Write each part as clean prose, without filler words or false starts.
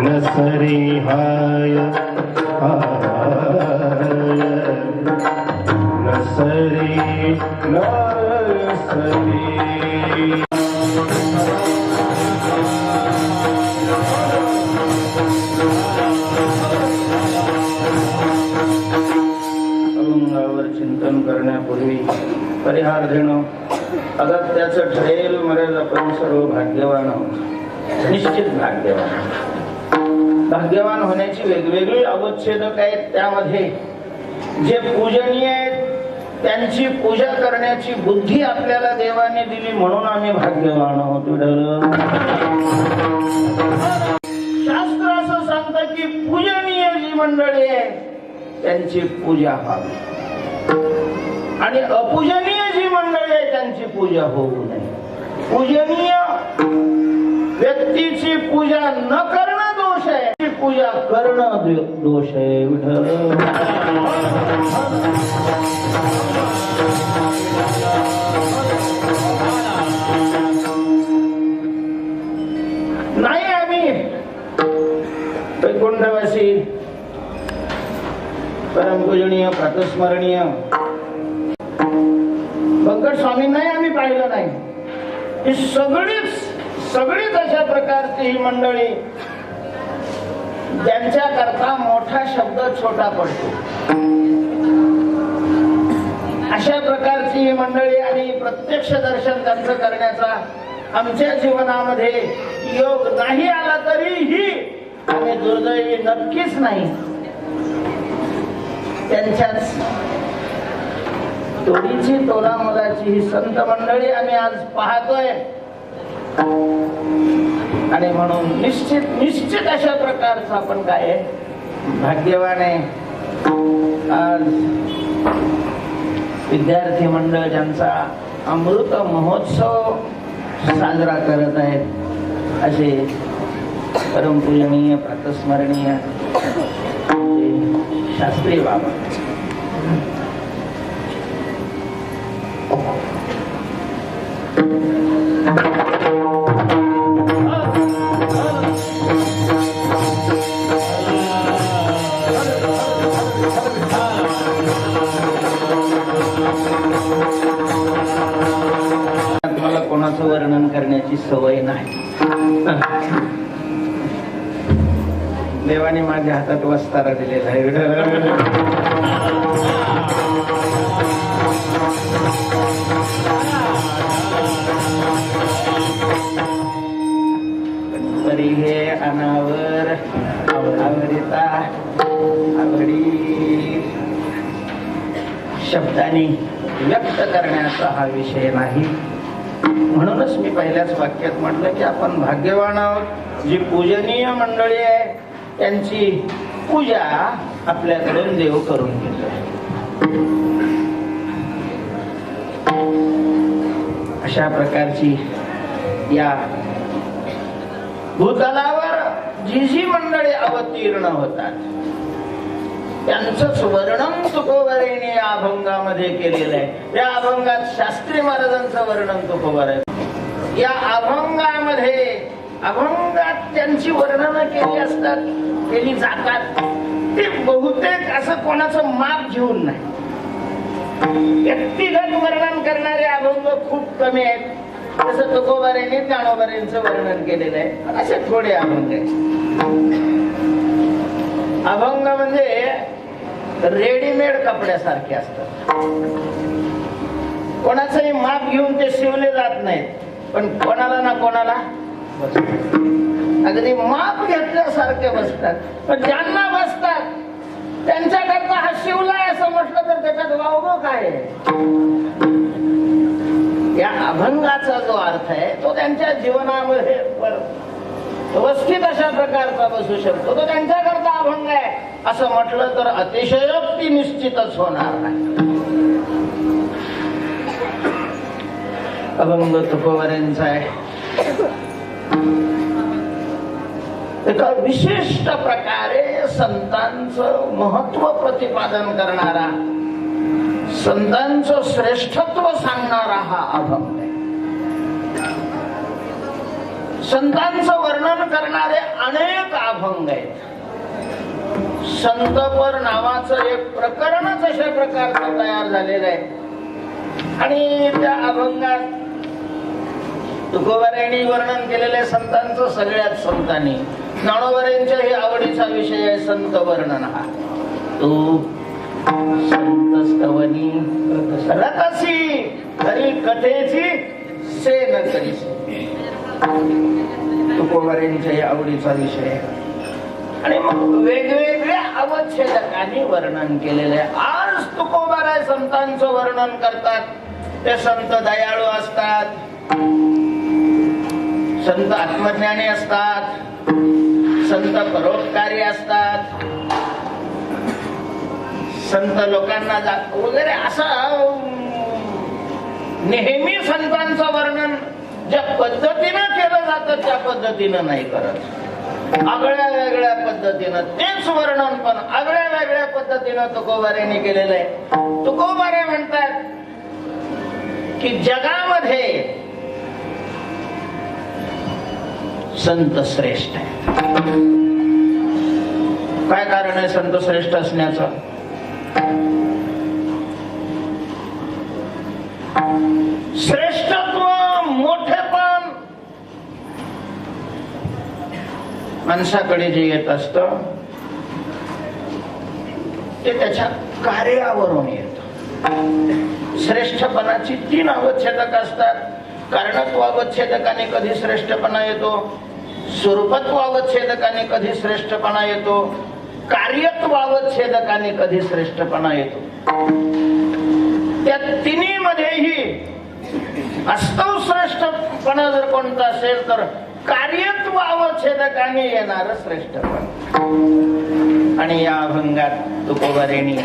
नसरे हाय नसरे नसरे अभंगावर चिंतन करण्यापूर्वी परिहार देणं अगत्याचं ठरेल मरेल आपण सर्व भाग्यवान आहोत. निश्चित भाग्यवान. भाग्यवान होण्याची वेगवेगळी अवच्छेदक आहेत. त्यामध्ये जे पूजनीय आहेत त्यांची पूजा करण्याची बुद्धी आपल्याला देवाने दिली म्हणून आम्ही भाग्यवान आहोत. शास्त्र असं सांगतं की पूजनीय जी मंडळी आहे त्यांची पूजा व्हावी आणि अपूजनीय जी मंडळी आहे त्यांची पूजा होऊ नये. पूजनीय व्यक्तीची पूजा न करणं दोष आहे, पूजा करणं दोष आहे. विठ्ठल नाही आम्ही वैकुंठवासी परमपूजनीय प्रातस्मरणीय बंकट स्वामींनाही आम्ही पाहिलं नाही. ही सगळीच अशा प्रकारची ही मंडळी ज्यांच्या करता मोठा शब्द छोटा पडतो अशा प्रकारची ही मंडळी आणि प्रत्यक्ष दर्शन त्यांचं करण्याचा आमच्या जीवनामध्ये योग नाही आला तरीही आम्ही दुर्दैवी नक्कीच नाही. त्यांच्याच तोडीची तोलामोलाची ही संत मंडळी आम्ही आज पाहतोय आणि म्हणून निश्चित अशा प्रकारचं आपण काय भाग्यवान आहे. आज विद्यार्थी मंडळ ज्यांचा अमृत महोत्सव साजरा करत आहेत असे परमपूजनीय प्रातस्मरणीय शास्त्री बाबा. मला कोणाचं वर्णन करण्याची सवय नाही. देवाने माझ्या हातात वस्तारा दिलेला आहे. तरी हे अनावर आवडता आवडी शब्दांनी व्यक्त करण्याचा हा विषय नाही. म्हणूनच मी पहिल्याच वाक्यात म्हटलं की आपण भाग्यवान आहोत. जी पूजनीय मंडळी आहे त्यांची पूजा आपल्याकडून देव करून घेतो. अशा प्रकारची या भूतलावर जी मंडळी अवतीर्ण होतात त्यांचंच वर्णन तुकोबरेने या अभंगामध्ये केलेलं आहे. या अभंगात शास्त्री महाराजांचं वर्णन तुकोबर आहे. या अभंगात त्यांची वर्णन केली जातात ते बहुतेक असं कोणाचं माप घेऊन नाही. व्यक्तिगत वर्णन करणारे अभंग खूप कमी आहेत. जसं तुकोबारेने ज्ञानोबारेंचं वर्णन केलेलं आहे असे थोडे अभंग आहेत. अभंग म्हणजे रेडीमेड कपड्यासारखे असतात. कोणाचंही माप घेऊन ते शिवले जात नाहीत, पण कोणाला ना कोणाला अगदी माप घेतल्यासारखे बसतात. पण ज्यांना बसतात त्यांच्याकरता हा शिवलाय असं म्हटलं तर त्याच्यात वावगं काय आहे? या अभंगाचा जो अर्थ आहे तो त्यांच्या जीवनामध्ये व्यवस्थित अशा प्रकारचा बसू शकतो. तो त्यांच्याकरता अभंग आहे असं म्हटलं तर अतिशयोक्ती निश्चितच होणार नाही. अभंग तुकोबारांचा आहे. एका विशिष्ट प्रकारे संतांचं महत्व प्रतिपादन करणारा, संतांचं श्रेष्ठत्व सांगणारा हा अभंग आहे. संतांचं वर्णन करणारे अनेक अभंग आहेत. संतपर नावाचं एक प्रकरणच अशा प्रकारचं तयार झालेलं आहे आणि त्या अभंगात तुकोबारायांनी वर्णन केलेल्या संतांचं सगळ्यात संतांनी ज्ञानोबारायांच्या हे आवडीचा विषय आहे संत वर्णन हा. तू संत स्तवनी रतसी तरी कथेची से न करीसी. तुकोबारायांच्या हे आवडीचा विषय आहे आणि मग वेगवेगळ्या अवच्छेदकांनी वर्णन केलेले आहे. आज तुकोबाराय संतांचं वर्णन करतात. ते संत दयाळू असतात, संत आत्मज्ञानी असतात, संत परोपकारी असतात, संत लोकांना वगैरे असं नेहमी संतांचं वर्णन ज्या पद्धतीनं केलं जातं त्या पद्धतीनं नाही करत. आगळ्या वेगळ्या पद्धतीनं तेच वर्णन पण आगळ्या वेगळ्या पद्धतीनं तुकोबारायांनी केलेलं आहे. तुकोबारे म्हणतात की जगामध्ये संत श्रेष्ठ आहे. काय कारण आहे संत श्रेष्ठ असण्याचं? श्रेष्ठत्व, मोठेपण माणसाकडे जे येत असतं ते त्याच्या कार्यावरून येत. श्रेष्ठपणाची 3 अवच्छेदक असतात. कारणत्व अवच्छेदकाने कधी श्रेष्ठपणा येतो, स्वरूपत्व अवच्छेदकाने कधी श्रेष्ठपणा येतो, कार्यत्व अवच्छेदकाने कधी श्रेष्ठपणा येतो. त्या तिन्ही मध्येही वास्तव श्रेष्ठपणा जर कोणता असेल तर कार्यत्व अवच्छेदकाने येणार श्रेष्ठपणा. आणि या अभंगात तुकोबारायांनी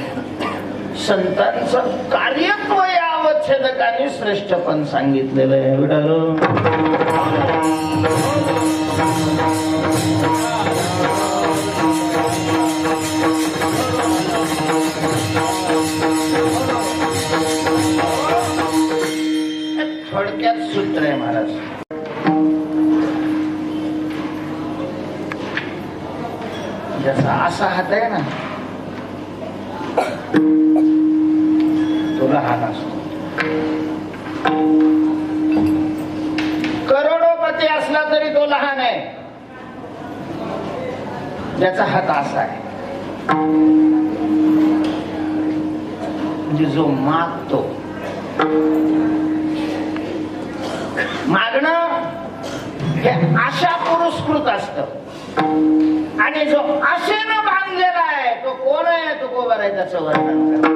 संतांचं कार्यत्व या अवच्छेदकाने श्रेष्ठपण सांगितलेलं आहे. थोडक्यात सूत्र आहे महाराज. जसा असा हात आहे ना तो लहान असतो. करोडोपती असला तरी तो लहान आहे. ज्याचा हात असा आहे म्हणजे जो मागतो, मागणं हे आशा पुरस्कृत असतं आणि जो आशेनं बांधलेला आहे तो कोण आहे? तुकोबाराय त्याचं वर्णन करतो.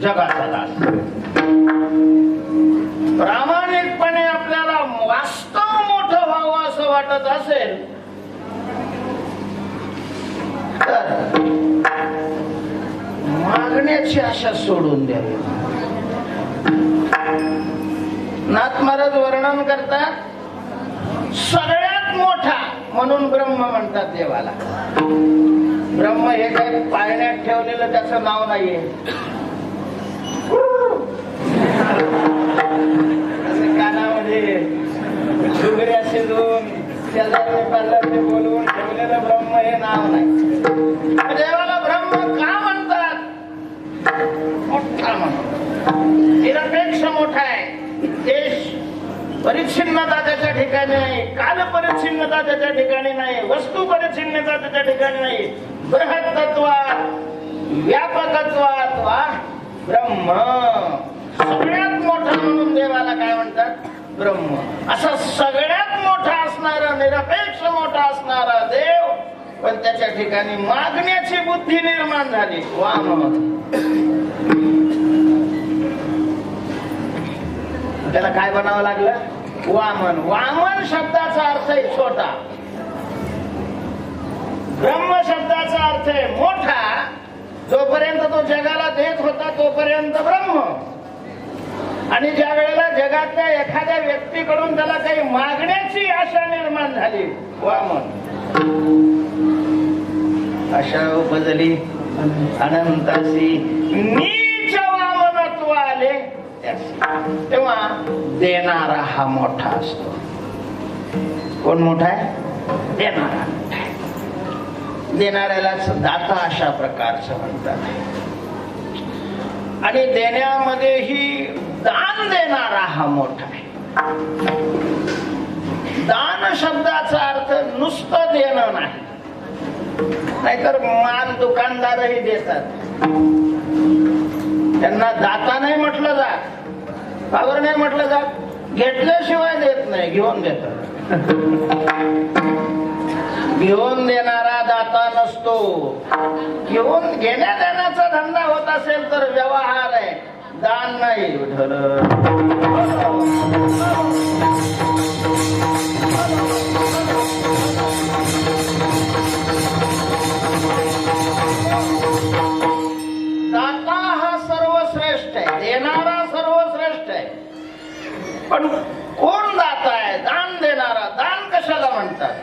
जगाचा दास. प्रामाणिकपणे आपल्याला वास्तव मोठं व्हावं असं वाटत असेल तर मागण्याची आशा सोडून द्यावी. नाथ महाराज वर्णन करतात सगळ्यात मोठा म्हणून ब्रह्म म्हणतात देवाला. ब्रह्म हे काही पाळण्यात ठेवलेलं त्याचं नाव नाहीये. कानामध्ये डुगऱ्या शिजवून शेजारी पाजारी बोलवून ठेवलेलं ब्रह्म हे नाव नाही. देवाला ब्रह्म का म्हणतात? मोठा म्हणतात, निरपेक्ष मोठा आहे. देश परिच्छिन्नता त्याच्या ठिकाणी नाही, काल परिच्छिन्नता त्याच्या ठिकाणी नाही, वस्तू परिच्छिन्नता त्याच्या ठिकाणी नाही. बृहत्तत्वात व्यापकत्वात वा ब्रह्म, सगळ्यात मोठा म्हणून देवाला काय म्हणतात? ब्रह्म. असं सगळ्यात मोठा असणारा, निरपेक्ष मोठा असणारा देव, पण त्याच्या ठिकाणी मागण्याची बुद्धी निर्माण झाली. त्याला काय बनावं लागलं? वामन. वामन शब्दाचा अर्थ आहे छोटा, ब्रह्म शब्दाचा अर्थ आहे मोठा. जोपर्यंत तो जगाला देत होता तोपर्यंत ब्रह्म, आणि ज्या वेळेला जगातल्या एखाद्या व्यक्तीकडून त्याला काही मागण्याची आशा निर्माण झाली, वामन. आशा उपजली अनंतासी, नीच वामनत्व आले, तेव्हा देणारा हा मोठा असतो. कोण मोठा आहे? देणारा. देणाऱ्यालाच दाता अशा प्रकारचं म्हणतात. आणि देण्यामध्येही दान देणारा हा मोठा आहे. दान शब्दाचा अर्थ नुसतं देणं नाही, नाहीतर माल दुकानदारही देतात, त्यांना दाता नाही म्हटलं जात. कावर नाही म्हटलं जात? घेतल्याशिवाय देत नाही, घेऊन देतात. घेऊन देणारा दाता नसतो. घेऊन घेण्या देण्याचा धंदा होत असेल तर व्यवहार आहे, दान नाही. दाता हा सर्वश्रेष्ठ आहे, देणारा सर्वश्रेष्ठ आहे. पण कोण दाता आहे? दान देणारा. दान कशाला म्हणतात?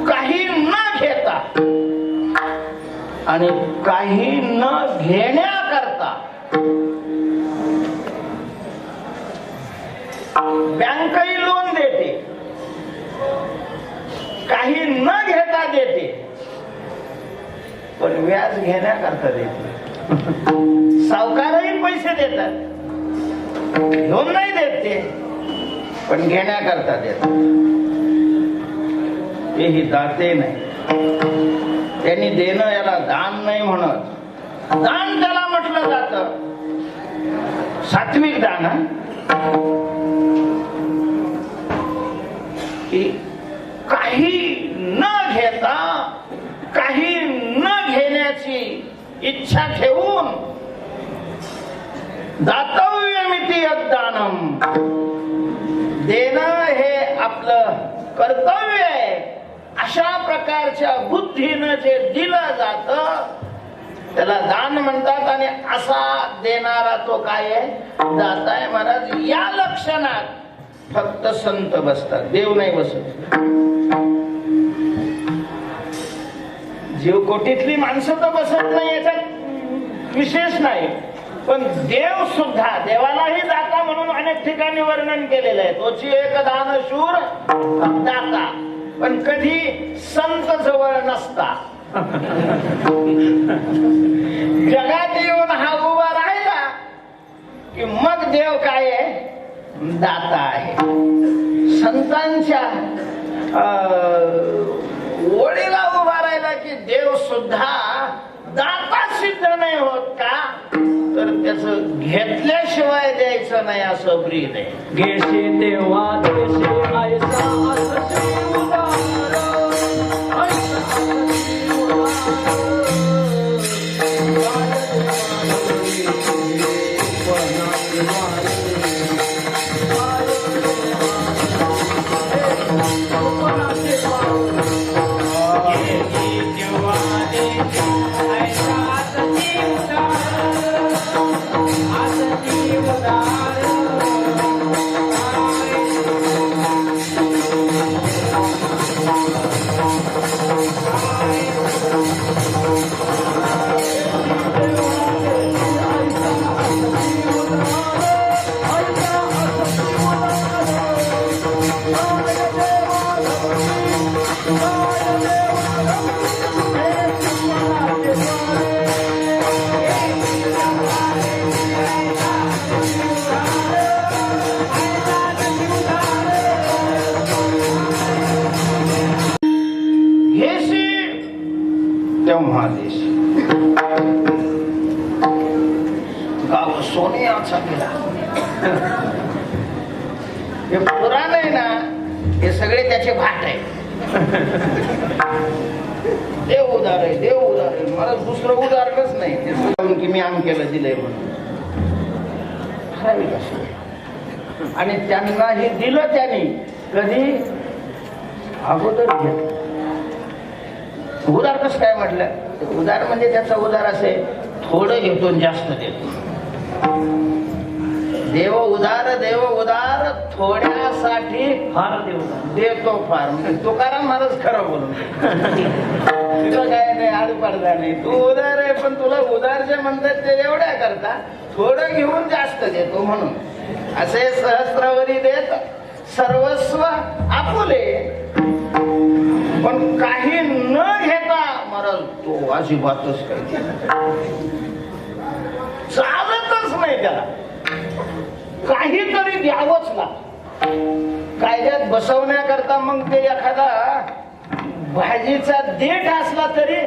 काही न घेता आणि काही न घेण्याकरता. बँकही लोन देते, काही न घेता देते, पण व्याज घेण्याकरता देते. सावकारही पैसे देतात, घेऊन नाही देत ते, पण घेण्याकरता देतात. तेही दाते नाही. त्यांनी देणं याला दान नाही म्हणत. दान त्याला म्हटलं जात सात्विक दान, की काही न घेता, काही न घेण्याची इच्छा ठेवून दातव्यमिति यद्दानम, देणं हे आपलं कर्तव्य आहे, अशा प्रकारच्या बुद्धीनं जे दिलं जात त्याला दान म्हणतात. आणि असा देणारा तो काय आहे? दाता आहे. महाराज, या लक्षणात फक्त संत बसतात, देव नाही बसत. जीवकोटीतली माणसं तर बसत नाही, याच्यात विशेष नाही. पण देव सुद्धा, देवालाही दाता म्हणून अनेक ठिकाणी वर्णन केलेलं आहे. तोची एक दानशूर दाता, पण कधी संत जवळ नसता. जगात येऊन हा उभा राहिला की मग देव काय आहे? दाता आहे. संतांच्या ओळीला उभा राहिला की देव सुद्धा दाता सिद्ध नाही होत का? तर त्याच घेतल्याशिवाय द्यायचं नाही असं ब्रीद आहे. घेशे देवा देशे आयसा असशे उदार, आयसा असशे उदार. तेव्हा देश गाव सोन्याचा गेला. हे पुराण आहे ना, हे सगळे त्याचे भाट आहे. देव उदार आहे, देव उदार आहे. मला दुसरं उदाहरणच नाही ते सुद्धा की मी केलं दिलंय म्हणून. ठराविक असं. आणि त्यांना हे दिलं त्यांनी कधी अगोदर घेतलं. उदार कसं काय म्हटलं? उदार म्हणजे त्याचा उदार असे थोडं घेतो आणि जास्त देतो. देव उदार थोड्यासाठी फार देव देतो फार. म्हणजे तुकाराम महाराज खरं बोलून तुला काय नाही, आडपाडदा नाही. तू उदार आहे, पण तुला उदार जे म्हणतात ते एवढ्या करता थोडं घेऊन जास्त देतो म्हणून. असे सहस्रावरी देत सर्वस्व आपुले, पण काही न घेता मरल तो अजिबातच काही चालतच नाही. त्याला काहीतरी द्यावंच लागतं. कायद्यात बसवण्याकरता मग ते एखादा भाजीचा देठ असला तरी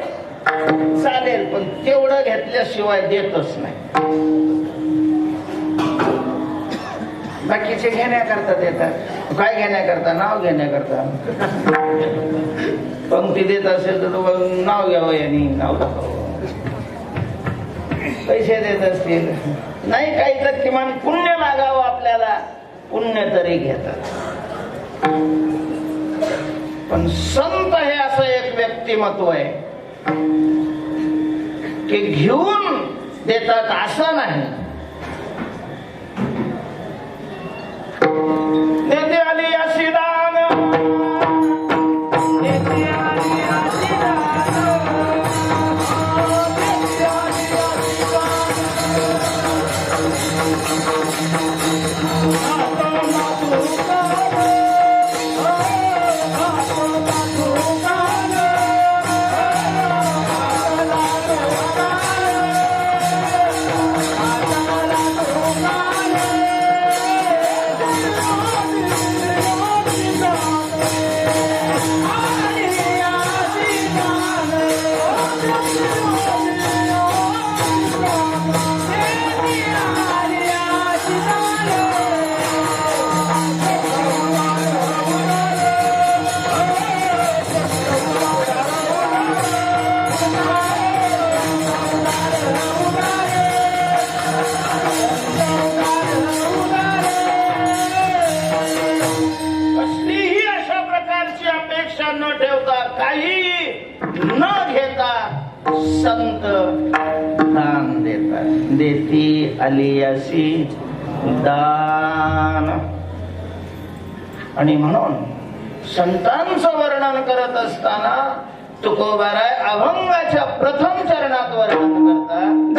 चालेल, पण तेवढं घेतल्याशिवाय देतच नाही. बाकीचे घेण्याकरता देतात. काय घेण्याकरता? नाव घेण्याकरता. पंक्ती देत असेल तर नाव घ्यावं यांनी, नाव दाखवावं. पैसे देत असतील नाही, काही तर किमान पुण्य लागावं आपल्याला, पुण्य तरी घेतात. पण संत हे असं एक व्यक्तिमत्व आहे की घेऊन देतात असं नाही. देते आली अशी दान, देते आली अशी दान, देते आली अशी दान. संत दान देतात. देती आली अशी दान. आणि म्हणून संतांचं वर्णन करत असताना तुकोबाराय अभंगाच्या प्रथम चरणात वर्णन करतात.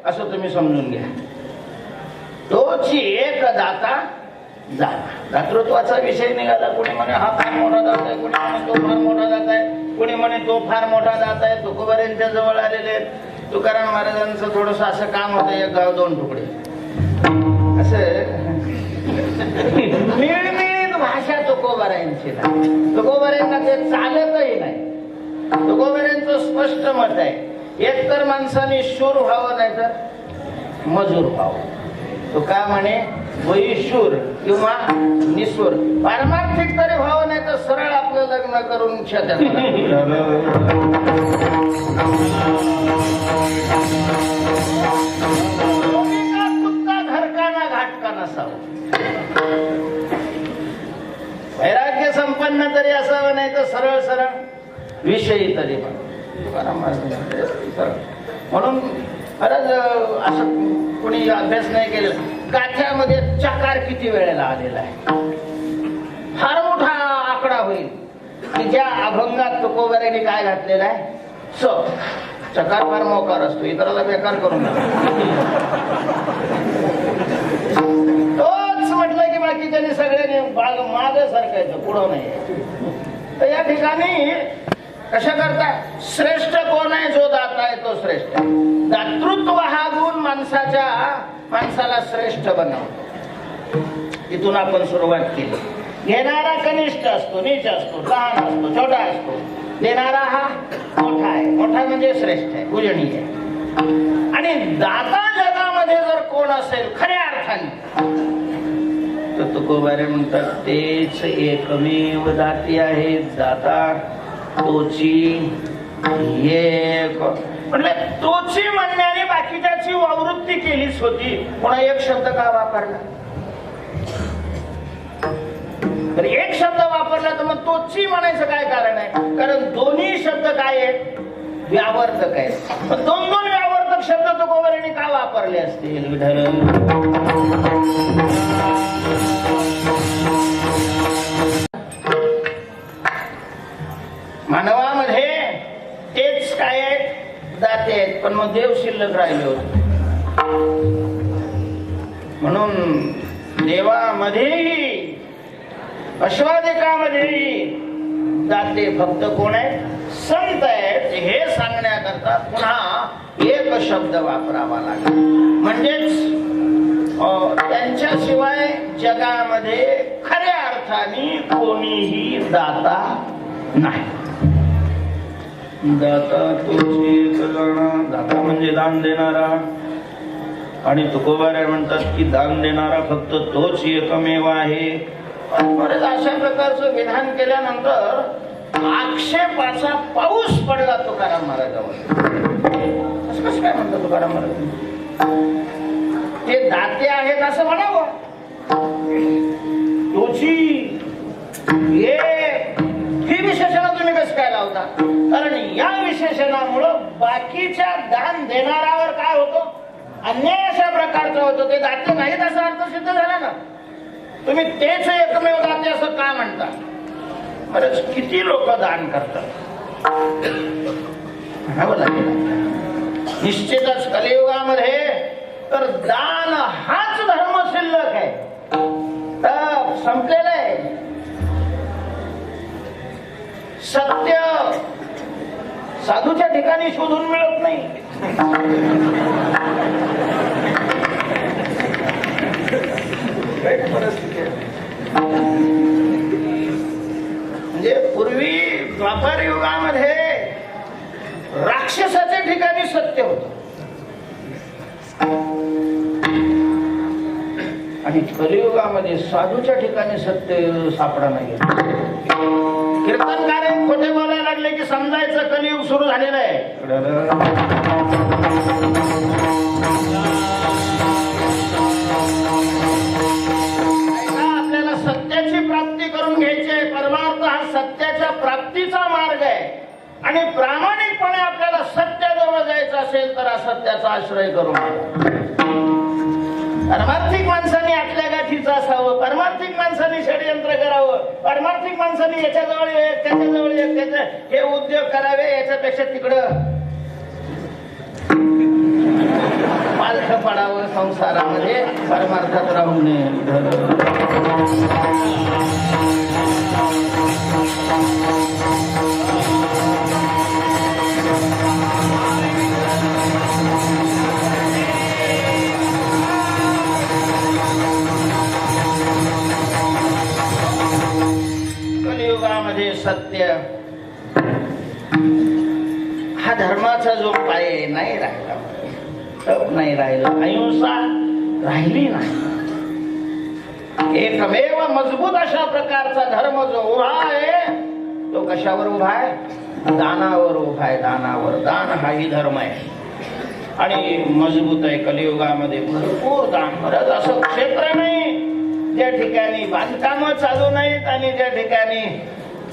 असं तुम्ही समजून घ्या. तोची एक दाता झाला. दातृत्वाचा विषय निघाला. कोणी म्हणे हा फार मोठा दाता आहे, कोणी म्हणे तो फार मोठा दाता आहे, कोणी म्हणे तो फार मोठा दाता आहे. तुकोबारांच्या जवळ आलेले तुकाराम महाराजांचं थोडस असं काम होतं, एक गाव दोन तुकडे असं मिळमिळीत भाषा तुकोबा तुकोबारायांची नाही. तुकोबारायांना ते चालतही नाही. तुकोबारायांचं स्पष्ट मत आहे, एक तर माणसाने शूर व्हावं नाही तर मजूर व्हावं. तो का म्हणे, वैशूर किंवा निसूर. पारमार्थिक तरी व्हावं नाही तर सरळ आपलं लग्न करून कुत्ता घरकाना घाटका नसावं. वैराग्य संपन्न तरी असावं नाही तर सरळ सरळ विषयी तरी म्हणून खरंच असं कोणी अभ्यास नाही केलेला. गाठ्यामध्ये चकार किती वेळेला आलेला आहे, फार मोठा आकडा होईल की ज्या अभंगात तुकोबारायांनी काय घातलेला आहे, चकार फार मोकार असतो, इतराला बेकार करून तोच म्हटलं की बाकीच्यानी सगळ्यांनी माग सरकायचं, पुढं नाही. तर या ठिकाणी कशा करता, श्रेष्ठ कोण आहे, जो दाता आहे तो श्रेष्ठ. दातृत्व हा गुण माणसाला श्रेष्ठ बनवतो. इथून आपण सुरुवात केली. घेणारा कनिष्ठ असतो, नीच असतो, लहान असतो, छोटा असतो. देणारा हा मोठा आहे, मोठा म्हणजे श्रेष्ठ आहे, पूजनीय आहे. आणि दाता जगामध्ये जर कोण असेल खऱ्या अर्थाने तर तुकोबारे म्हणतात तेच एकमेव दाती आहे. दाता तोची एक, म्हणजे तोची म्हणण्याने बाकीच्याची आवृत्ती केलीच होती. पुन्हा एक शब्द का वापरला, तर एक शब्द वापरला तर मग तोची म्हणायचं काय कारण आहे, कारण दोन्ही शब्द काय आहेत, व्यावर्तक आहेत. दोन दोन व्यावर्तक शब्द तुकोबारायांनी का वापरले असतील. विठ्ठल मानवामध्ये तेच काय आहेत, दाते आहेत, पण मग देव शिल्लक राहिले होते. म्हणून देवामध्येही अश्वाधिकामध्येही दाते फक्त कोण आहेत, संत आहेत. हे सांगण्याकरता पुन्हा एक शब्द वापरावा लागला. म्हणजेच त्यांच्याशिवाय जगामध्ये खऱ्या अर्थाने कोणीही दाता नाही. दाता तोच दाता म्हणजे दान देणारा. आणि तुकोबाराय म्हणतात की दान देणारा फक्त तोच एकमेव आहे. बरेच अशा प्रकारचं विधान केल्यानंतर आक्षेपाचा पाऊस पडला तुकाराम महाराजांवर. असं कसं काय म्हणतात तुकाराम महाराज, ते दाते आहेत असं म्हणावं. तोची ही विशेषणं तुम्ही कसं काय लावता, कारण या विशेषणामुळं बाकीच्या दान देणाऱ्यावर काय होतं, अन्याय अशा प्रकारचं होतं. ते दाते नाहीत असा अर्थ सिद्ध झाला ना. तुम्ही तेच एकमेव दाते असं का म्हणता. बरंच किती लोक दान करतात म्हणावं लागेल. निश्चितच कलियुगामध्ये तर दान हाच धर्म शिल्लक आहे, तर संपलेलं आहे. सत्य साधूच्या ठिकाणी शोधून मिळत नाही. म्हणजे पूर्वी द्वापार युगामध्ये राक्षसाच्या ठिकाणी सत्य होत आणि कलियुगामध्ये साधूच्या ठिकाणी सत्य सापडा नाही. कीर्तनकार खोटे बोलायला लागले की समजायचं कलियुग सुरू झालेलं आहे. आपल्याला सत्याची प्राप्ती करून घ्यायची. परमार्थ हा सत्याच्या प्राप्तीचा मार्ग आहे आणि प्रामाणिकपणे आपल्याला सत्याजवळ जायचं असेल तर असत्याचा आश्रय करून. परमार्थिक माणसाने आतल्या गाठीचं असावं, परमार्थिक माणसाने षडयंत्र करावं, परमार्थिक माणसाने याच्याजवळ एक त्याच्याजवळ एक त्याच्या हे उद्योग करावे. याच्यापेक्षा तिकडं पालथ पडावं संसारामध्ये, परमार्थात राहू नये. जगामध्ये सत्य हा धर्माचा जो पाय नाही राहिला, तप नाही राहिलं, अहिंसा राहिली नाही. एकमेव मजबूत अशा प्रकारचा धर्म जो उभा आहे तो कशावर उभा आहे? दानावर उभा आहे. दानावर. दान हाही धर्म आहे आणि मजबूत आहे. कलियुगामध्ये भरपूर दान. बरंच असं क्षेत्र नाही ज्या ठिकाणी बांधकाम चालू नाहीत आणि ज्या ठिकाणी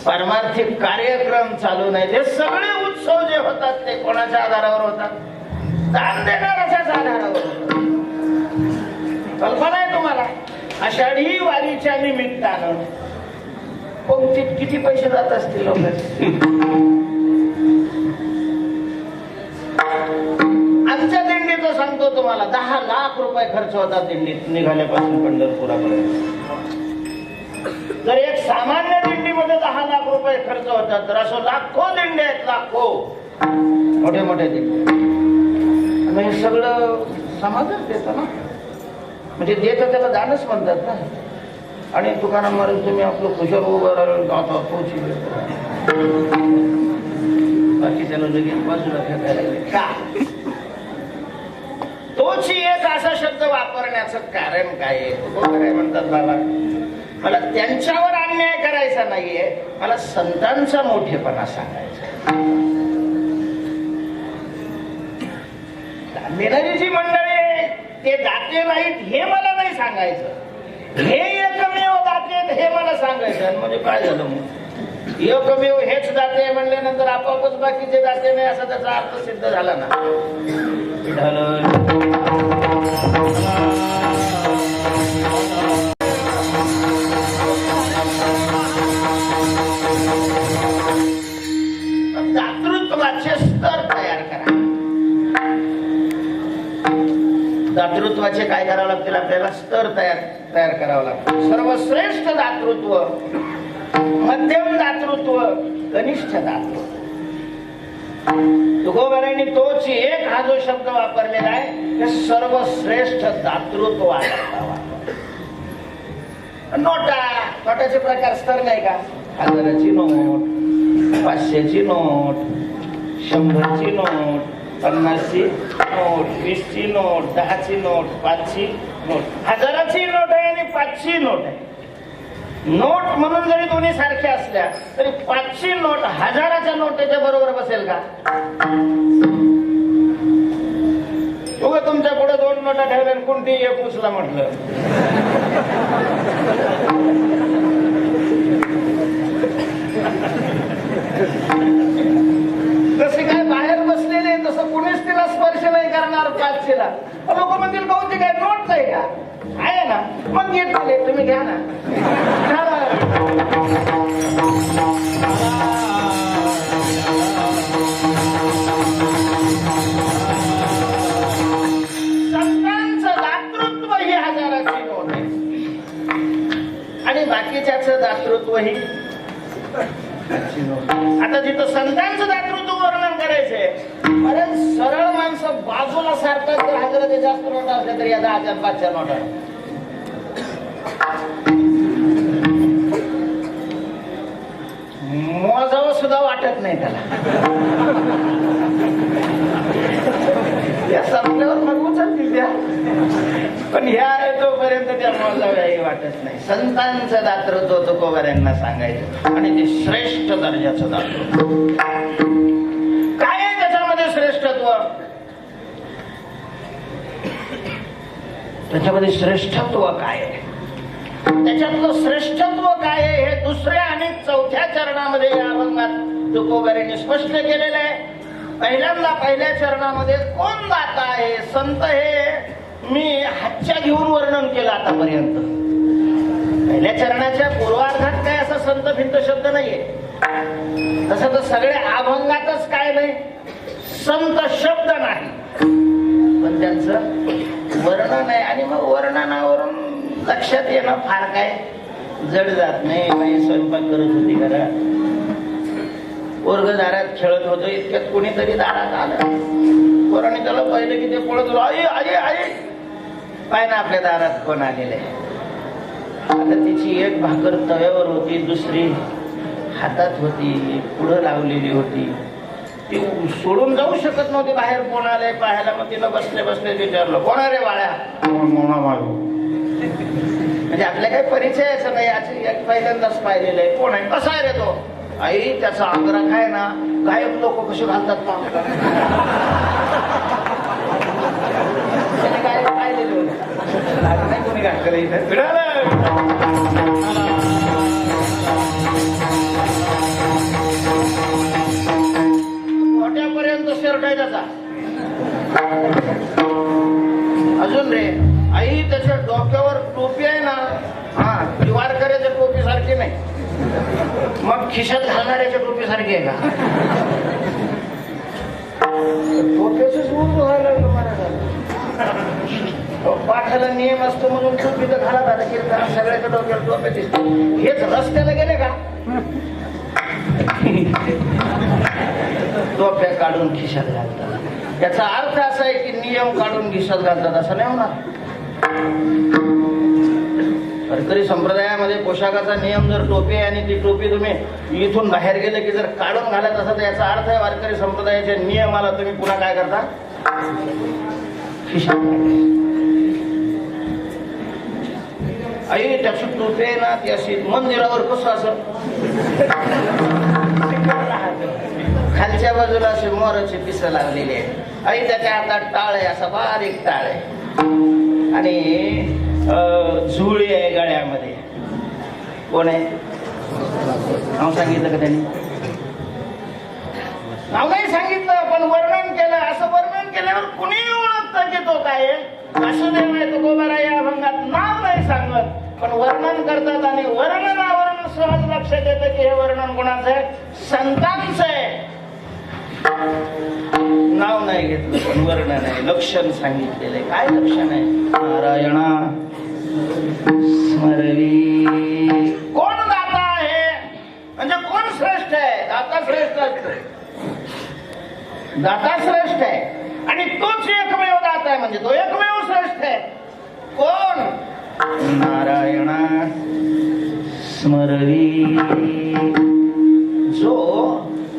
पारमार्थिक कार्यक्रम चालू नाहीत. हे सगळे उत्सव जे होतात ते कोणाच्या आधारावर होतात? दान देणाऱ्याच्याच आधारावर होतात. कल्पना आहे तुम्हाला? आषाढी वारीच्या निमित्तानं पंक्तीत किती पैसे जात असतील लोकांचे? आमच्या दिंडीचं सांगतो तुम्हाला 10 लाख रुपये खर्च होता दिंडीत निघाल्यापासून पंढरपुरापर्यंत. जर एक सामान्य दिंडीमध्ये 10 लाख रुपये खर्च होतात तर असं लाखो दिंडे आहेत. लाखो मोठे मोठे दिंडे. हे सगळं समाजच देतं ना, म्हणजे देतं त्याला दानच म्हणतात ना. आणि तुकाराम महाराज तुम्ही आपलं खुशाल उभं राहिलं बाकी त्याला लगेच बाजूला फेकायला लागले का? तोची एक असा शब्द वापरण्याचं कारण काय आहे? काय म्हणतात बाबा, मला त्यांच्यावर अन्याय करायचा नाहीये, मला संतांचा मोठेपणा सांगायचा. देणारी जी मंडळी आहे ते दाते नाहीत हे मला नाही सांगायचं, हे एकमेव दाते आहेत हे मला सांगायचं. म्हणजे काय झालं मग? एकमेव हेच दाते म्हणल्यानंतर आपोआपच बाकीचे दाते नाही असा त्याचा अर्थ सिद्ध झाला ना. दातृत्वाचे स्तर तयार करा. दातृत्वाचे काय करावं लागतील? आपल्याला स्तर तयार करावं लागतं. सर्वश्रेष्ठ दातृत्व, मध्यम दातृत्व, कनिष्ठ दातृत्व. तुकोबारायांनी तोच एक हा जो शब्द वापरलेला आहे ते सर्वश्रेष्ठ दातृत्व वापरावा. नोटाचे प्रकार स्तर नाही का? 1000ची नोट, 500ची नोट, 100ची नोट, 50ची नोट, 20ची नोट, 10ची नोट, 5ची नोट. 1000ची नोट आहे आणि 5ची नोट आहे. नोट म्हणून जरी दोन्ही सारख्या असल्या तरी 5ची नोट 1000च्या नोटेच्या बरोबर बसेल का? उगा तुमच्या पुढे 2 नोटा ठेवल्या कोणती एक उचला म्हटलं जसे काय बाहेर बसलेले तसं कोणीच तिला स्पर्श नाही करणार. 500ला लोक म्हणतील बहुतेक काय नोट आहे का? आहे ना, मग घेतले तुम्ही घ्या ना. संतांचं दातृत्व ही 1000ची नोट आहे आणि बाकीच्याच दातृत्व ही. आता जिथं संतांचं दातृत्व वर्णन करायचंय, अरे सरळ माणसं बाजूला सारखं जर 1000च्या जास्त नोटा असल्या तरी या 10,000 5च्या नोटा मोजावं सुद्धा वाटत नाही त्याला. या संपल्यावर मग उचलतील त्या, पण ह्या तोपर्यंत त्या मोजाव्याही वाटत नाही. संतांचं दातृत्व तुकोबारायांना सांगायचं आणि ते श्रेष्ठ दर्जाचं दातृत्व. काय आहे त्याच्यामध्ये श्रेष्ठत्व? त्याच्यामध्ये श्रेष्ठत्व काय आहे? त्याच्यातलं श्रेष्ठत्व काय आहे हे दुसऱ्या आणि चौथ्या चरणामध्ये या अभंगात तुकोबारायांनी स्पष्ट केलेलं आहे. पहिल्या चरणामध्ये कोण दाता आहे, संत, हे मी हातच्या घेऊन वर्णन केलं आतापर्यंत. पहिल्या चरणाच्या पूर्वार्धात काय असा संत भिंत शब्द नाहीये. तसं तर सगळ्या अभंगातच काय नाही, संत शब्द नाही, पण त्यांचं वर्णन आहे. आणि मग वर्णनावरून लक्षात येणं फार काय जड जात नाही. बाई स्वयंपाक करत होती घरात, वर्ग दारात खेळत होतो, इतक्यात कोणीतरी दारात आलं. पोराने त्याला पाहिलं की ते पळत, आई आई आई, पाय ना आपल्या दारात कोण आलेले. आता तिची एक भाकर तव्यावर होती, दुसरी हातात होती, पुढं लावलेली होती. ती सोडून जाऊ शकत नव्हती. बाहेर कोण आलंय पाहायला. मग तिनं बसले बसले विचारलं, कोण आहे रे बाळ्या? म्हणजे आपल्या काही परिचयाचं नाही, आज पहिल्यांदाच पाहिलेलं आहे. कोण आहे? कसा आहे रे तो? आई त्याचा आग्रह आहे ना, गायक लोक कसे घालतात ना, त्याने गायक पाहिलेले होते. नाही कोणी घातलं इथं मोठ्यापर्यंत शर्ट आहे त्याचा. अजून रे आई त्याच्या डोक्यावर टोपी आहे ना, हा ती वारकऱ्याच्या टोपी सारखी नाही, मग खिशात घालणाऱ्याच्या टोपी सारखी आहे का? टोप्याच व्हायला लागलं मला. पाठाला नियम असतो म्हणून टोपी तर घालत आता कीर्तन सगळ्याच्या डोक्यावर टोप्या दिसतो. हेच रस्त्याला गेले का टोप्या काढून खिशात घालतात. याचा अर्थ असा आहे की नियम काढून खिशात घालतात असं नाही होणार. वारकरी संप्रदायामध्ये पोशाखाचा नियम जर टोपी आहे आणि ती टोपी तुम्ही इथून बाहेर गेले की जर काढून घालत असा तर याचा अर्थ आहे वारकरी संप्रदायाच्या नियमाला तुम्ही पुन्हा काय करता? आई त्याची टोपी आहे ना ती अशी मंदिरावर कसं असं खालच्या बाजूला असे मोराचे पिसं लावलेले आहे. आई त्याच्या हातात टाळ आहे, असा बारीक टाळ आहे आणि झुळी आहे गळ्यामध्ये. कोण आहे? नाव सांगितलं का त्यांनी? नाव नाही सांगितलं पण वर्णन केलं. असं वर्णन केल्यावर कुणी ओळखतं की तो काय आहे? वासुदेव आहे तो गोबारा या अभंगात नाव नाही सांगत पण वर्णन करतात आणि वर्णनावरून सहज लक्षात येतं की हे वर्णन कोणाचं आहे? संतांचं आहे. नाव नाही घेतलं पण वर्णन आहे, लक्षण सांगितलेलं आहे. काय लक्षण आहे? नारायणा स्मरवी. कोण दाता आहे म्हणजे कोण श्रेष्ठ आहे? दाता श्रेष्ठ असतो. दाता श्रेष्ठ आहे आणि तोच एकमेव दाता आहे म्हणजे तो एकमेव श्रेष्ठ आहे. कोण? नारायणा स्मरवी. जो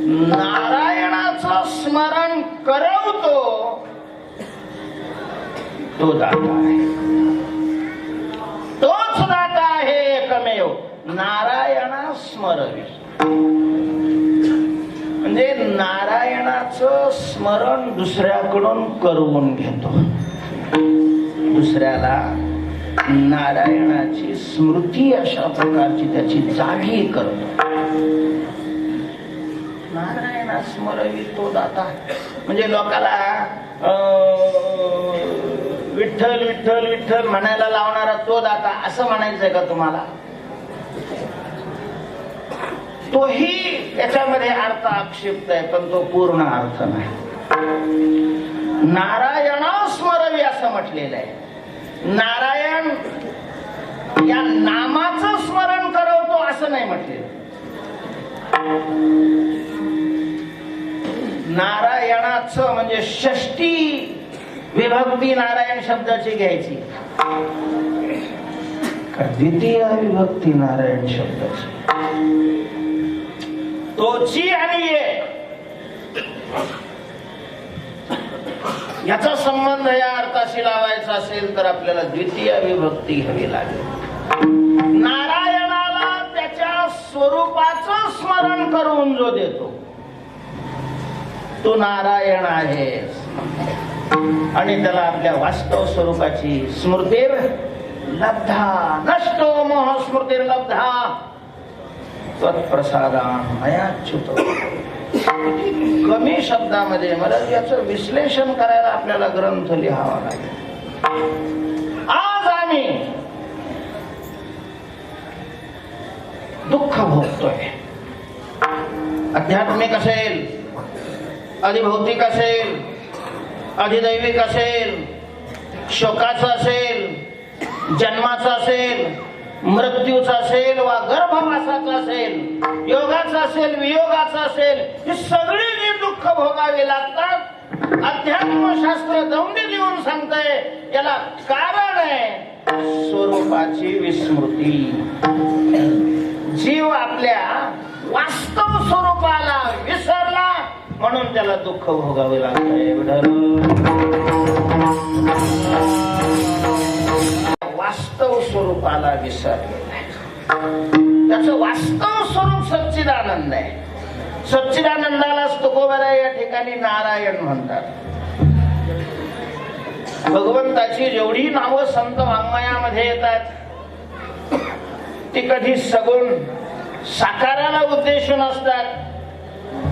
नारायणाचं स्मरण करवतो तो दाता आहे. तोच दाता आहे एकमेव. नारायणा स्मरवी म्हणजे नारायणाचं स्मरण दुसऱ्याकडून करवून घेतो. दुसऱ्याला नारायणाची स्मृती अशा प्रकारची त्याची जागी करतो. नारायणा स्मरवी तो दाता म्हणजे लोकाला विठ्ठल विठ्ठल विठ्ठल म्हणायला लावणारा तो दाता असं म्हणायचंय का तुम्हाला? तोही याच्यामध्ये अर्थ आक्षेप्त आहे पण तो पूर्ण अर्थ नाही. नारायणा स्मरवी असं म्हटलेलं आहे. नारायण या नामाचं स्मरण करवतो असं नाही म्हटलेलं. नारायणाचं म्हणजे षष्टी विभक्ती नारायण शब्दाची घ्यायची का द्वितीय विभक्ती नारायण शब्दाची? तोची आणि ये याचा संबंध या अर्थाशी लावायचा असेल तर आपल्याला द्वितीय विभक्ती घ्यावी लागेल. नारायणाला त्याच्या स्वरूपाचं स्मरण करून जो देतो तो नारायण आहे आणि त्याला आपल्या वास्तव स्वरूपाची स्मृतीर लब्धा नष्टो मोह स्मृतीर लब्धा त्वत्प्रसादान मयाच्युत. कमी शब्दामध्ये मला याचं विश्लेषण करायला आपल्याला ग्रंथ लिहावा लागेल. आज आम्ही दुःख भोगतोय. आध्यात्मिक असेल, अधिभौतिक असेल, अधिदैविक असेल, शोकाचं असेल, जन्माचं असेल, मृत्यूचं असेल वा गर्भवासाचं असेल, योगाचं असेल, वियोगाचं असेल, ही सगळी जी दुःख भोगावी लागतात अध्यात्मशास्त्र दौंडी देऊन सांगतंय याला कारण आहे स्वरूपाची विस्मृती. जीव आपल्या वास्तव स्वरूपाला विसरला म्हणून त्याला दुःख भोगावे लागतंय. वास्तव स्वरूपाला विसरलेला आहे. त्याचं वास्तव स्वरूप सच्चिदानंद आहे. सच्चिदानंदालाच तुकोबारा या ठिकाणी नारायण म्हणतात. भगवंताची जेवढी नावं संत वाङ्मयामध्ये येतात ती कधी सगुण साकाराला उद्देशून असतात,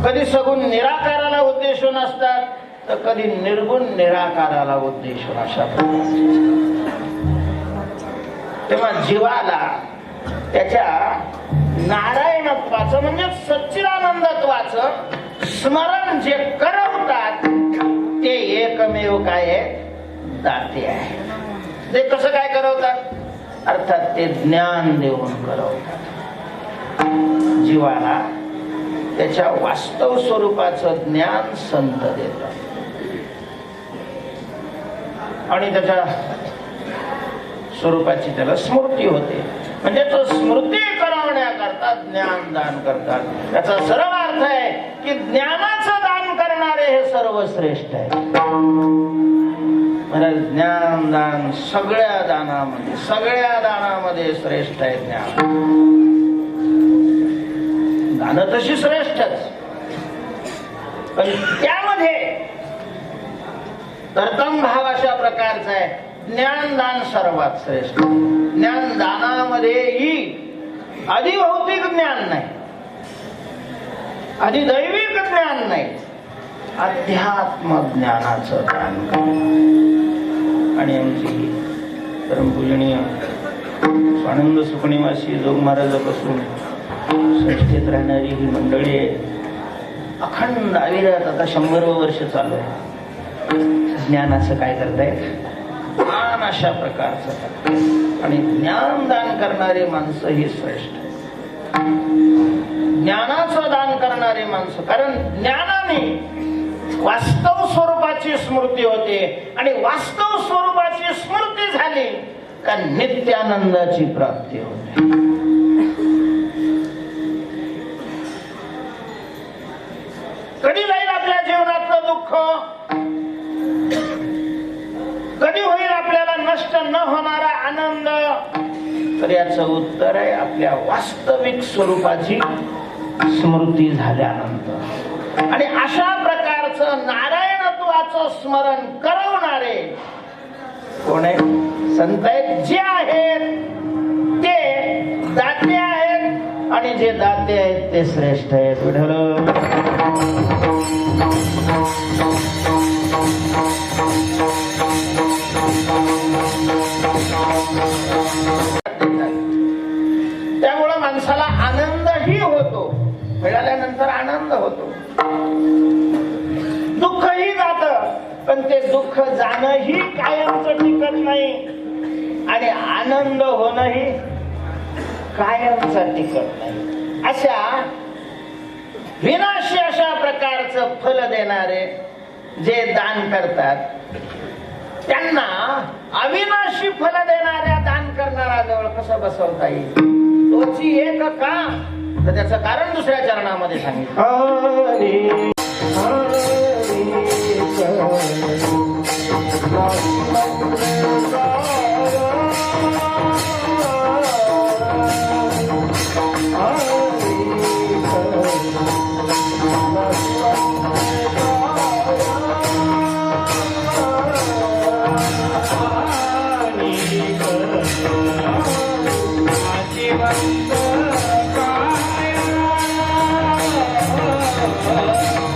कधी सगुण निराकाराला उद्देशून असतात, तर कधी निर्गुण निराकाराला उद्देशून अशा प्रकारचे. तेव्हा जीवाला त्याच्या नारायणत्वाचं म्हणजे सच्चिदानंदत्वाचं स्मरण जे करवतात ते एकमेव काय आहे, दाते आहे. ते कसं काय करवतात, अर्थात ते ज्ञान देऊन करवतात. जीवाला त्याच्या वास्तव स्वरूपाचं ज्ञान संत देतात आणि त्याच्या स्वरूपाची त्याला स्मृती होते. म्हणजे तो स्मृती करवण्याकरता ज्ञान दान करतात. याचा सरळ अर्थ आहे की ज्ञानाचं दान करणारे हे सर्वश्रेष्ठ आहे. ज्ञान दान सगळ्या दानामध्ये श्रेष्ठ आहे. ज्ञान दान तशी श्रेष्ठच, पण त्यामध्ये कर्तम भाव अशा प्रकारचा आहे. ज्ञानदान सर्वात श्रेष्ठ. ज्ञानदानामध्येही अधिभौतिक ज्ञान नाही, अधिदैविक ज्ञान नाही, अध्यात्म ज्ञानाचं दान. आणि आमची परमपूजनीय स्वानंद सुखनिवासी जोग महाराजापासून संस्थेत राहणारी ही मंडळी आहे. अखंड अविरत आता 100 वर्ष चालू आहे. ज्ञानाचं काय करताय, ज्ञान अशा प्रकारचं. आणि ज्ञान दान करणारी माणसं ही श्रेष्ठ. ज्ञानाचं दान करणारी माणसं, कारण ज्ञानाने वास्तव स्वरूपाची स्मृती होते आणि वास्तव स्वरूपाची स्मृती झाली का नित्यानंदाची प्राप्ती होते. कधी जाईल आपल्या जीवनातलं दुःख, कधी होईल आपल्याला नष्ट न होणारा आनंद, तर याचं उत्तर आहे आपल्या वास्तविक स्वरूपाची स्मृती झाल्यानंतर. आणि अशा प्रकारचं नारायणत्वाचं स्मरण करवणारे कोण आहे, संत आहेत. जे आहेत ते दाते आहेत आणि जे दाते आहेत ते श्रेष्ठ आहेत. विठ्ठल त्यामुळं माणसाला आनंदही होतो, मिळाल्यानंतर आनंद होतो. दुःखही जात, पण ते दुःख जाणंही कायमचं टिकत नाही आणि आनंद होणंही कायमचं टिकत नाही. अशा विनाशी अशा प्रकारचं फल देणारे जे दान करतात त्यांना अविनाशी फल देणाऱ्या दान करणारा जवळ कसं बसवता येईल, तोची एक का, तर त्याचं कारण दुसऱ्या चरणामध्ये सांगितलं. Bye.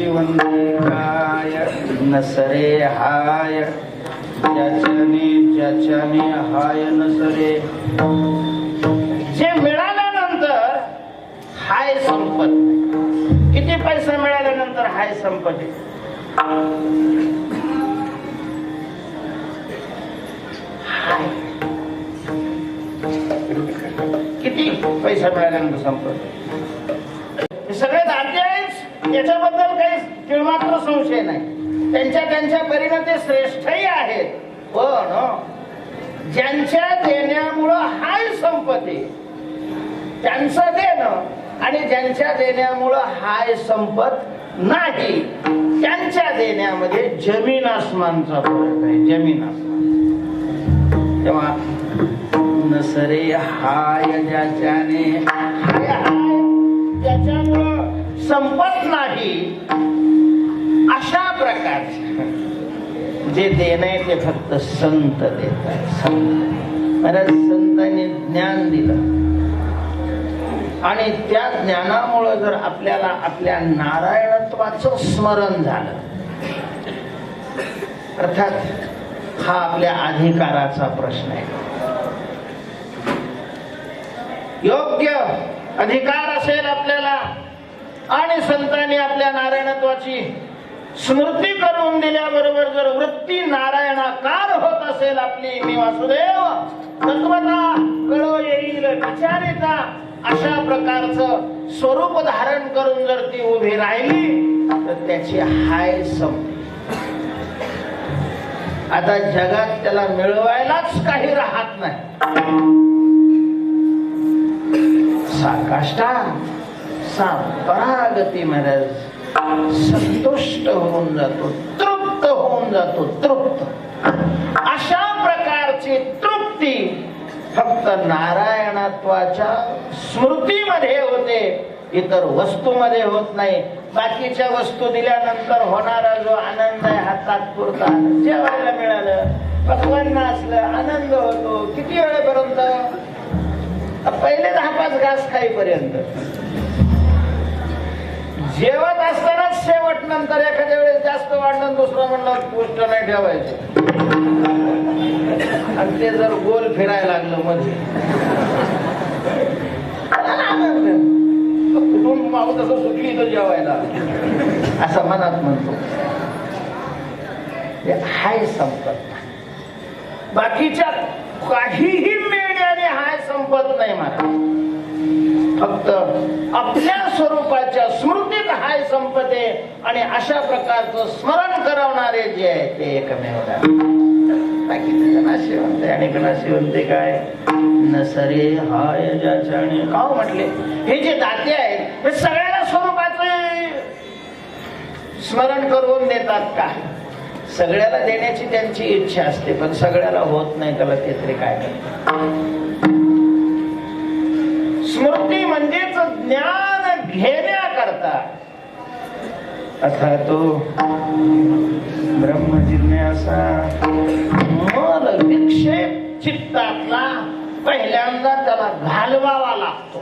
शिवंतिकाय नसरे हाय ज्याच्याने हाय नसरे. जे मिळाल्यानंतर हाय संपत. किती पैसा मिळाल्यानंतर हाय संपत. किती पैसा मिळाल्यानंतर संपत. हे सगळे दाते आहेत, याच्याबद्दल काही किळमात्र संशय नाही. त्यांच्या परीने ते श्रेष्ठही आहेत. पण ज्यांच्या देण्यामुळं हाय संपते, त्यांचं देणं आणि ज्यांच्या देण्यामुळं हाय संपत नाही, त्यांच्या देण्यामध्ये जमीन आसमानचा फरक आहे. जमीन आसमान. तेव्हा नसरे हाय ज्याच्याने हाय हाय ज्याच्यामुळं संपत नाही, अशा प्रकारचे जे देणं आहे ते फक्त संत देतात. संत मला संतांनी ज्ञान दिलं आणि त्या ज्ञानामुळं जर आपल्याला आपल्या नारायणत्वाचं स्मरण झालं, अर्थात हा आपल्या अधिकाराचा प्रश्न आहे. योग्य अधिकार असेल आपल्याला आणि संतांनी आपल्या नारायणत्वाची स्मृती करून दिल्याबरोबर जर वृत्ती नारायणाकार होत असेल आपली, मी वासुदेव तत्वता कळो येईल विचारिता, अशा प्रकारचं स्वरूप धारण करून जर ती उभी राहिली तर त्याची हाय संपली. आता जगात त्याला मिळवायलाच काही राहत नाही. साकाष्ठा परागती महाराज संतुष्ट होऊन जातो, तृप्त होऊन जातो. तृप्त अशा प्रकारची तृप्ती फक्त नारायणत्वाच्या स्मृतीमध्ये होते, इतर वस्तूमध्ये होत नाही. बाकीच्या वस्तू दिल्यानंतर होणारा जो आनंद आहे हा तात्पुरता. जेवायला मिळालं, पक्वान्न असलं, आनंद होतो. किती वेळेपर्यंत? पहिले 10-5 घास खाईपर्यंत. जेवत असतानाच शेवट, नंतर एखाद्या वेळेस जास्त वाढलं, दुसरं म्हणलं गोष्ट नाही ठेवायची. आणि ते जर गोल फिरायला लागलं मध्ये, कुठून माऊ तसं सुटली तर जेवायला, असं मनात म्हणतो. हाय संपत. बाकीच्या काहीही मिळण्याने हाय संपत नाही मला. फक्त आपल्या स्वरूपाच्या स्मृतीत हाय संपते. आणि अशा प्रकारचं स्मरण करवणारे जे आहे ते एकमेव. बाकीचे नाशिवंत आणि नाशिवंते काय नसरे हाय ज्याच्याने का म्हटले. हे जे दाते आहेत हे सगळ्याला स्वरूपाचे स्मरण करून देतात का? सगळ्याला देण्याची त्यांची इच्छा असते, पण सगळ्याला होत नाही. त्याला ते तरी काय करतात. स्मृती म्हणजेच ज्ञान घेण्याकरता. अथा तो ब्रह्मजिज्ञासा मल विक्षेप चित्तातला पहिल्यांदा त्याला घालवावा लागतो.